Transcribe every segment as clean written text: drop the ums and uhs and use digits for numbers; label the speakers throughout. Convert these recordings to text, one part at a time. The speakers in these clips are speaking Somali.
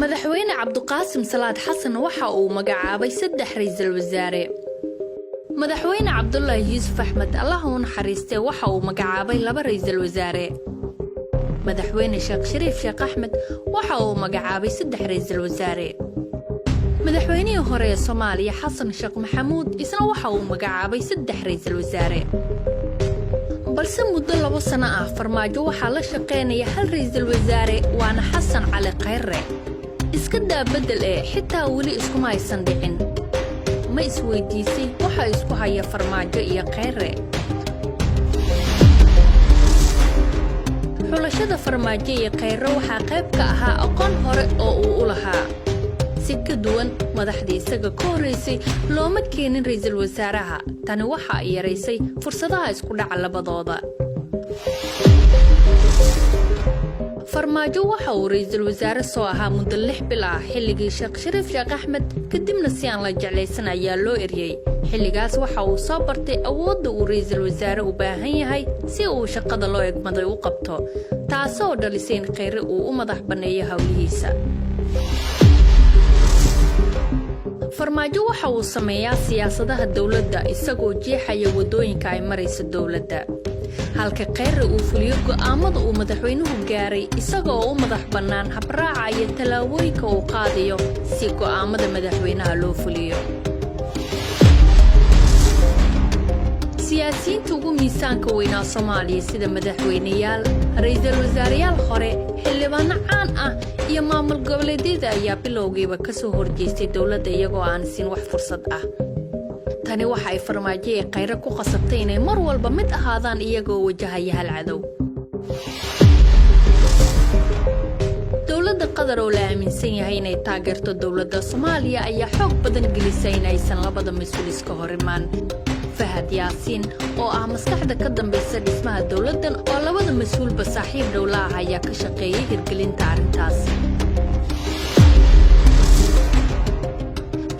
Speaker 1: madaxweyne cabdiqaasim salaad xasan waxa uu magacaabay 3 ra'iisul wasaare. madaxweyne cabdullaahi yuusuf axmed allah uu naxariistay waxa uu magacaabay 2 ra'iisul wasaare. madaxweyne sheekh shariif sheekh axmed waxa uu magacaabay 3 ra'iisul wasaare. madaxweynihii hore ee Soomaaliya xasan sheekh maxamuud isna waxa uu magacaabay 3 ra'iisul wasaare. balse muddo 2 sano ah farmaajo waxa la shaqeynaya hal ra'iisul wasaare waana xasan cali khayre. iska daa bedel xitaa wali isku ma aysan dhicin. ma isweydiisay waxa isku haya farmaajo iyo khayre. xulashada farmaajo iyo khayre waxa qayb ka ahaa aqoon hore oo uu u lahaa. si ka duwan madaxdii isaga ka horeysay looma keenin ra'iisul wasaaraha. tani waxa ay yareysay fursadaha isku dhaca labadooda. farmaajo waxa uu ra'iisul wasaare soo ahaa muddo 6 bil ah xilligii sheekh shariif sheekh axmed kadibna si aan la jeclaysan ayaa loo eriyay. xilligaas waxa uu soo bartay awoodda uu ra'iisul wasaare u baahan yahay si uu shaqada loo egmaday u qabto, taasoo dhalisay in khayre uu u madax baneeyo hawlihiisa. farmaajo waxa uu sameeyaa siyaasadaha dawladda isagoo jeexaya wadooyinka ay marayso dawladda, halka khayre uu fuliyo go'aamada uu madaxweynuhu gaaray isagoo u madax bannaan habraaca iyo talaabooyinka uu qaadayo si go'aamada madaxweynaha loo fuliyo. siyaasiyiinta ugu miisaanka weynaa Soomaaliya sida madaxweynayaal, ra'iisul wasaareyaal hore, xildhibaano caan ah iyo maamul goboleedyada ayaa bilowgiiba ka soo horjeestay dawladda iyagoo aan siin wax fursad ah. tani waxa ay farmaajo ee khayre ku qasabtay inay mar walba mid ahaadaan iyagoo wajahaya hal cadow. dawladda Qatar oo la aaminsan yahay inay taageerto dawladda Soomaaliya ayaa xoog badan gelisay in aysan labada mas'uul iska hor imaan. fahad yaasiin oo ah maskaxda ka dambaysa dhismaha dawladdan oo labada mas'uulba saaxiib dhow la ah ayaa ka shaqeeyay hirgelinta arrintaas.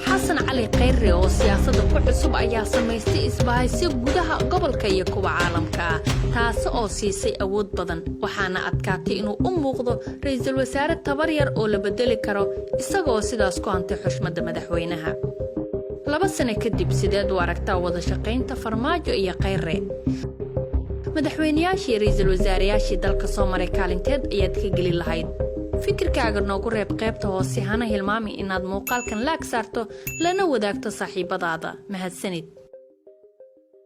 Speaker 1: xasan cali khayre oo siyaasadda ku cusub ayaa samaystay isbahaysi gudaha gobolka iyo kuwa caalamka ah, taas oo siisay awood badan, waxaana adkaatay inuu u muuqdo ra'iisul wasaare tabar yar oo la bedeli karo isagoo sidaas ku hantay xushmadda madaxweynaha. 2 sano kadib sideed u aragtaa wada shaqaynta farmaajo iyo khayre? madaxweynayaashii ra'iisul wasaareyaashii dalka soo maray kaalinteed ayaad ka geli lahayd? fikirkaaga noogu reeb qaybta hoose hana hilmaami inaad muuqaalkan laag saarto lana wadaagto saaxiibadaada. mahadsanid.